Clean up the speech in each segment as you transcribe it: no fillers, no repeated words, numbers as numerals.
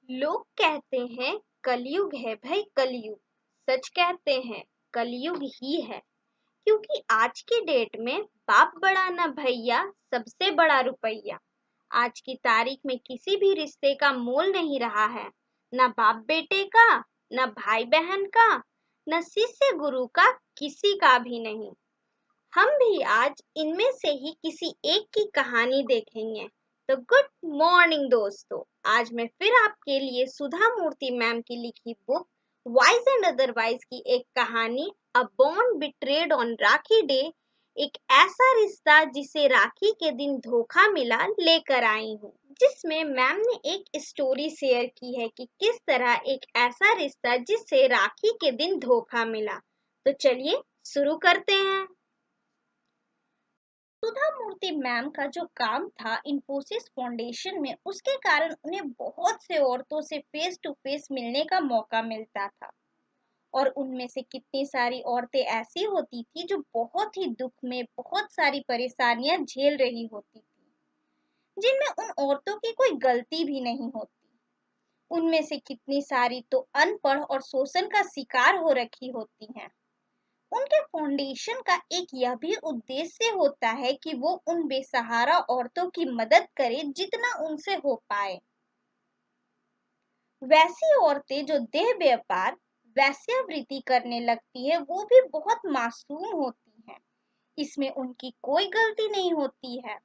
लोग कहते हैं कलयुग है भाई कलयुग। सच कहते हैं कलयुग ही है। क्योंकि आज की डेट में बाप बड़ा ना भैया, सबसे बड़ा रुपया। आज की तारीख में किसी भी रिश्ते का मोल नहीं रहा है। ना बाप बेटे का, ना भाई बहन का, न शिष्य गुरु का, किसी का भी नहीं। हम भी आज इनमें से ही किसी एक की कहानी देखेंगे। तो गुड मॉर्निंग दोस्तों, आज मैं फिर आपके लिए सुधा मूर्ति मैम की लिखी बुक वाइज एंड अदरवाइज की एक कहानी a bond betrayed on rakhi day, एक ऐसा रिश्ता जिसे राखी के दिन धोखा मिला, लेकर आई हूँ। जिसमें मैम ने एक स्टोरी शेयर की है कि किस तरह एक ऐसा रिश्ता जिससे राखी के दिन धोखा मिला। तो चलिए शुरू करते हैं। सुधा मूर्ति मैम का जो काम था इन्फोसिस फाउंडेशन में, उसके कारण उन्हें बहुत से औरतों से फेस टू फेस मिलने का मौका मिलता था। और उनमें से कितनी सारी औरतें ऐसी होती थी जो बहुत ही दुख में बहुत सारी परेशानियां झेल रही होती थी, जिनमें उन औरतों की कोई गलती भी नहीं होती। उनमें से कितनी सारी तो अनपढ़ और शोषण का शिकार हो रखी होती हैं। उनके फाउंडेशन का एक यह भी उद्देश्य होता है कि वो उन बेसहारा औरतों की मदद करे जितना उनसे हो पाए। वैसी औरतें जो देह व्यापार, वेश्यावृत्ति करने लगती है, वो भी बहुत मासूम होती हैं। इसमें उनकी कोई गलती नहीं होती है।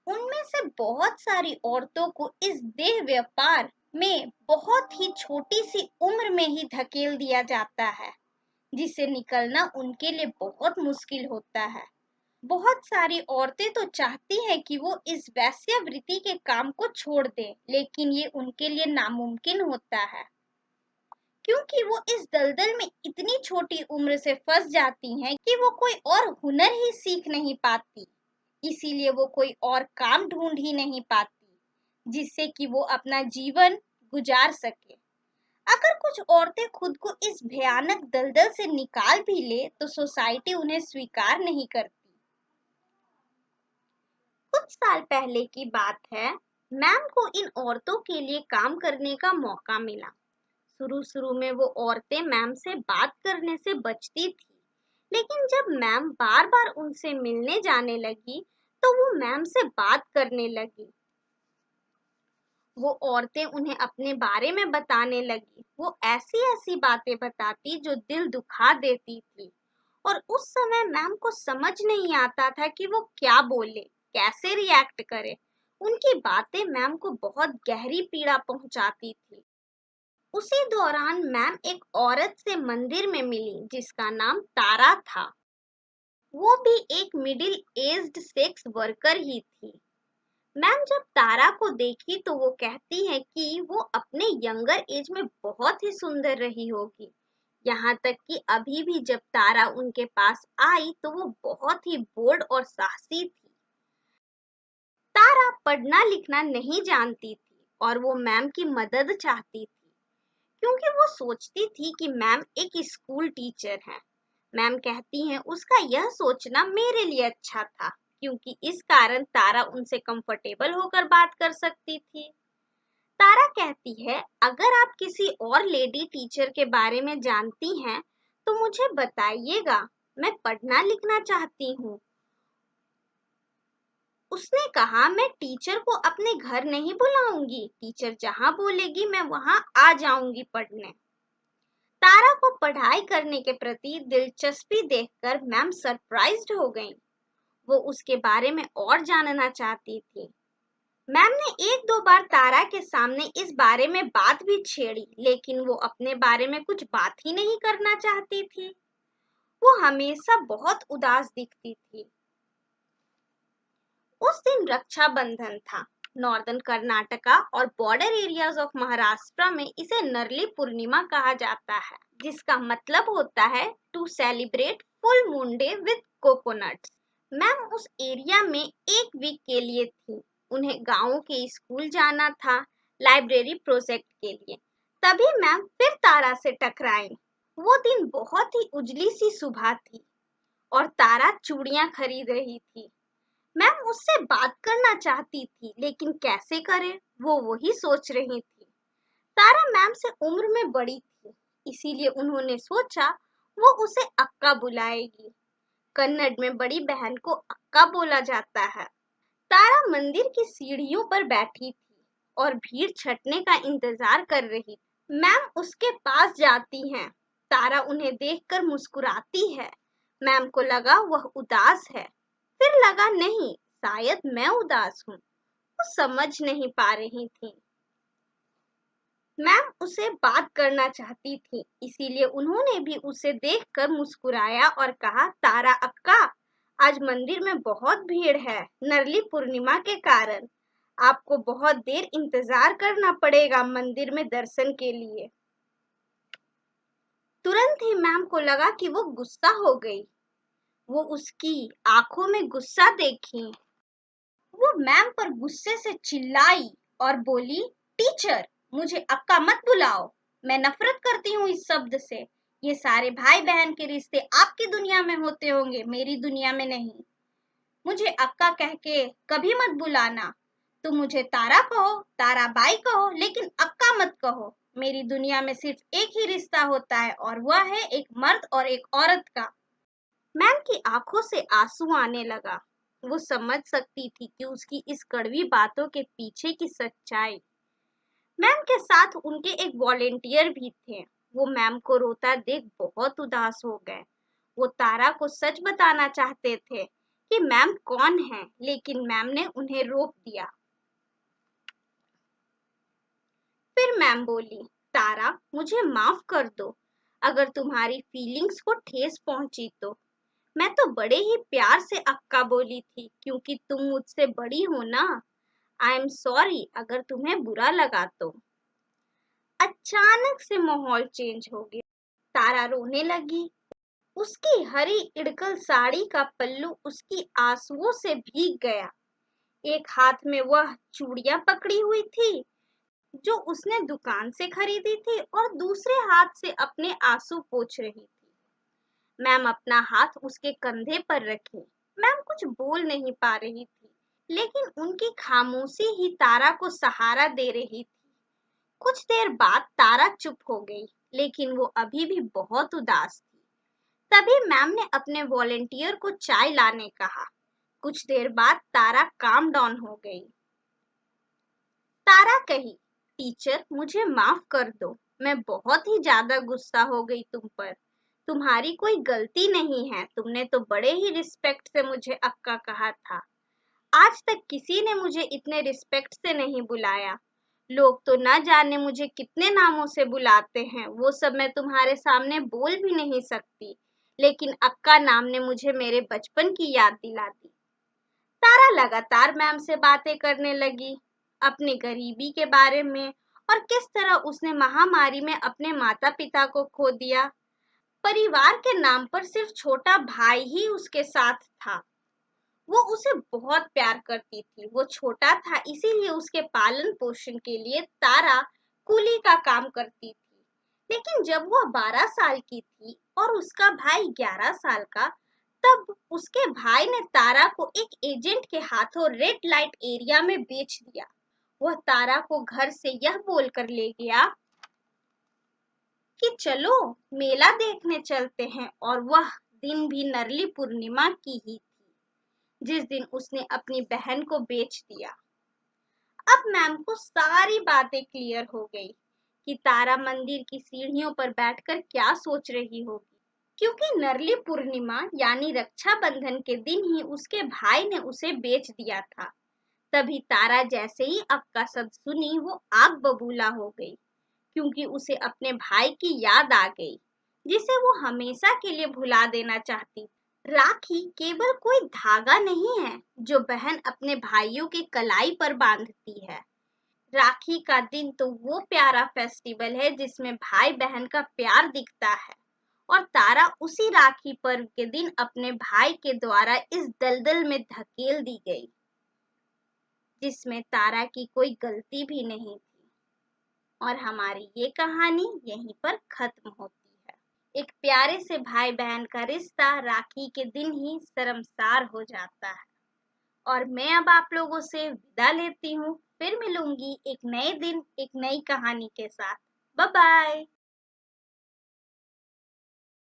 उनमें से बहुत सारी औरतों को इस देह व्यापार में बहुत ही छोटी सी उम्र में ही धकेल दिया जाता है, जिससे निकलना उनके लिए बहुत मुश्किल होता है। बहुत सारी औरतें तो चाहती हैं कि वो इस वेश्यावृत्ति के काम को छोड़ दें, लेकिन ये उनके लिए नामुमकिन होता है, क्योंकि वो इस दलदल में इतनी छोटी उम्र से फंस जाती हैं कि वो कोई और हुनर ही सीख नहीं पाती। इसीलिए वो कोई और काम ढूंढ ही नहीं पाती, जिससे कि वो अपना जीवन गुजार सके। अगर कुछ औरतें खुद को इस भयानक दलदल से निकाल भी ले तो सोसाइटी उन्हें स्वीकार नहीं करती। कुछ साल पहले की बात है, मैम को इन औरतों के लिए काम करने का मौका मिला। शुरू शुरू में वो औरतें मैम से बात करने से बचती थी, लेकिन जब मैम बार बार उनसे मिलने जाने लगी तो वो मैम से बात करने लगी। वो औरतें उन्हें अपने बारे में बताने लगी। वो ऐसी ऐसी बातें बताती जो दिल दुखा देती थी, और उस समय मैम को समझ नहीं आता था कि वो क्या बोले, कैसे रिएक्ट करे। उनकी बातें मैम को बहुत गहरी पीड़ा पहुंचाती थी। उसी दौरान मैम एक औरत से मंदिर में मिली जिसका नाम तारा था। वो भी एक मिडिल एज्ड सेक्स वर्कर ही थी। मैम जब तारा को देखी तो वो कहती है कि वो अपने यंगर एज में बहुत ही सुंदर रही होगी। यहाँ तक कि अभी भी जब तारा उनके पास आई तो वो बहुत ही बोल्ड और साहसी थी। तारा पढ़ना लिखना नहीं जानती थी और वो मैम की मदद चाहती थी, क्योंकि वो सोचती थी कि मैम एक स्कूल टीचर हैं। मैम कहती हैं उसका यह सोचना मेरे लिए अच्छा था, क्योंकि इस कारण तारा उनसे कंफर्टेबल होकर बात कर सकती थी। तारा कहती है अगर आप किसी और लेडी टीचर के बारे में जानती हैं तो मुझे बताइएगा, मैं पढ़ना लिखना चाहती हूँ। उसने कहा मैं टीचर को अपने घर नहीं बुलाऊंगी, टीचर जहाँ बोलेगी मैं वहाँ आ जाऊंगी पढ़ने। तारा को पढ़ाई करने के प्रति दिलचस्पी देखकर मैम सरप्राइज्ड हो गईं। वो उसके बारे में और जानना चाहती थी। मैम ने एक दो बार तारा के सामने इस बारे में बात भी छेड़ी, लेकिन वो अपने बारे में कुछ बात ही नहीं करना चाहती थी। वो हमेशा बहुत उदास दिखती थी। उस दिन रक्षाबंधन था। नॉर्दर्न कर्नाटका और बॉर्डर एरियाज ऑफ महाराष्ट्र में इसे नरली पूर्णिमा कहा जाता है, जिसका मतलब होता है to celebrate full moon day with coconuts. Ma'am उस एरिया में एक वीक के लिए थी। उन्हें गाँव के स्कूल जाना था लाइब्रेरी प्रोजेक्ट के लिए। तभी मैम फिर तारा से टकराई। वो दिन बहुत ही उजली सी सुबह थी और तारा चूड़ियां खरीद रही थी। मैम उससे बात करना चाहती थी, लेकिन कैसे करे वो वही सोच रही थी। तारा मैम से उम्र में बड़ी थी, इसीलिए उन्होंने सोचा वो उसे अक्का बुलाएगी। कन्नड़ में बड़ी बहन को अक्का बोला जाता है। तारा मंदिर की सीढ़ियों पर बैठी थी और भीड़ छटने का इंतजार कर रही थी। मैम उसके पास जाती हैं। तारा उन्हें देखकर मुस्कुराती है। मैम को लगा वह उदास है, फिर लगा नहीं, शायद मैं उदास हूँ। वो समझ नहीं पा रही थी। मैम उसे बात करना चाहती थी, इसीलिए उन्होंने भी उसे देखकर मुस्कुराया और कहा, तारा अक्का, आज मंदिर में बहुत भीड़ है, नरली पूर्णिमा के कारण। आपको बहुत देर इंतजार करना पड़ेगा मंदिर में दर्शन के लिए। तुरंत ही मैम को लगा कि वो गुस्सा हो गई। वो उसकी आंखों में गुस्सा देखी। वो मैम पर गुस्से से चिल्लाई और बोली, टीचर, मुझे अक्का मत बुलाओ। मैं नफरत करती हूँ इस शब्द से। ये सारे भाई बहन के रिश्ते आपकी दुनिया में होते होंगे, मेरी दुनिया में नहीं। मुझे अक्का कह के कभी मत बुलाना। तुम मुझे तारा कहो, तारा बाई कहो, लेकिन अक्का मत कहो। मेरी दुनिया में सिर्फ एक ही रिश्ता होता है और वह है एक मर्द और एक औरत का। मैम की आंखों से आंसू आने लगा। वो समझ सकती थी कि उसकी इस कड़वी बातों के पीछे की सच्चाई। मैम के साथ उनके एक वॉलेंटियर भी थे। वो मैम को रोता देख बहुत उदास हो गए। वो तारा को सच बताना चाहते थे कि मैम कौन है, लेकिन मैम ने उन्हें रोक दिया। फिर मैम बोली, तारा, मुझे माफ कर दो अगर तुम्हारी फीलिंग्स को ठेस पहुंची तो। मैं तो बड़े ही प्यार से अक्का बोली थी क्योंकि तुम मुझसे बड़ी हो ना। आई एम सॉरी अगर तुम्हें बुरा लगा तो। अचानक से माहौल चेंज हो गया। तारा रोने लगी। उसकी हरी इड़कल साड़ी का पल्लू उसकी आंसुओं से भीग गया। एक हाथ में वह चूड़ियां पकड़ी हुई थी जो उसने दुकान से खरीदी थी और दूसरे हाथ से अपने आंसू पोंछ रही थी। मैम अपना हाथ उसके कंधे पर रखी। मैम कुछ बोल नहीं पा रही थी, लेकिन उनकी खामोशी ही तारा को सहारा दे रही थी। कुछ देर बाद तारा चुप हो गई, लेकिन वो अभी भी बहुत उदास थी। तभी मैम ने अपने वॉलेंटियर को चाय लाने कहा। कुछ देर बाद तारा काम डाउन हो गई। तारा कही, टीचर, मुझे माफ कर दो। मैं बहुत ही ज्यादा गुस्सा हो गई तुम पर। तुम्हारी कोई गलती नहीं है। तुमने तो बड़े ही रिस्पेक्ट से मुझे अक्का कहा था। आज तक किसी ने मुझे इतने रिस्पेक्ट से नहीं बुलाया। लोग तो ना जाने मुझे कितने नामों से बुलाते हैं, वो सब मैं तुम्हारे सामने बोल भी नहीं सकती। लेकिन अक्का नाम ने मुझे मेरे बचपन की याद दिला दी। तारा लगातार मैम से बातें करने लगी, अपनी गरीबी के बारे में और किस तरह उसने महामारी में अपने माता पिता को खो दिया। परिवार के नाम पर सिर्फ छोटा भाई ही उसके साथ था। वो उसे बहुत प्यार करती थी। वो छोटा था, इसीलिए उसके पालन पोषण के लिए तारा कूली का काम करती थी। लेकिन जब वह 12 साल की थी और उसका भाई 11 साल का, तब उसके भाई ने तारा को एक एजेंट के हाथों रेड लाइट एरिया में बेच दिया। वह तारा को घर से यह बोलकर ले गया कि चलो मेला देखने चलते हैं, और वह दिन भी नरली पूर्णिमा की ही थी जिस दिन उसने अपनी बहन को बेच दिया। अब मैम को सारी बातें क्लियर हो गई कि तारा मंदिर की सीढ़ियों पर बैठकर क्या सोच रही होगी, क्योंकि नरली पूर्णिमा यानी रक्षाबंधन के दिन ही उसके भाई ने उसे बेच दिया था। तभी तारा जैसे ही अक्का शब्द सुनी वो आग बबूला हो गई, क्योंकि उसे अपने भाई की याद आ गई जिसे वो हमेशा के लिए भुला देना चाहती। राखी केवल कोई धागा नहीं है जो बहन अपने भाइयों की कलाई पर बांधती है। राखी का दिन तो वो प्यारा फेस्टिवल है जिसमें भाई बहन का प्यार दिखता है, और तारा उसी राखी पर्व के दिन अपने भाई के द्वारा इस दलदल में धकेल दी गई जिसमें तारा की कोई गलती भी नहीं थी। और हमारी ये कहानी यहीं पर खत्म होती है। एक प्यारे से भाई बहन का रिश्ता राखी के दिन ही शर्मसार हो जाता है। और मैं अब आप लोगों से विदा लेती हूँ। फिर मिलूंगी एक नए दिन एक नई कहानी के साथ। Bye bye.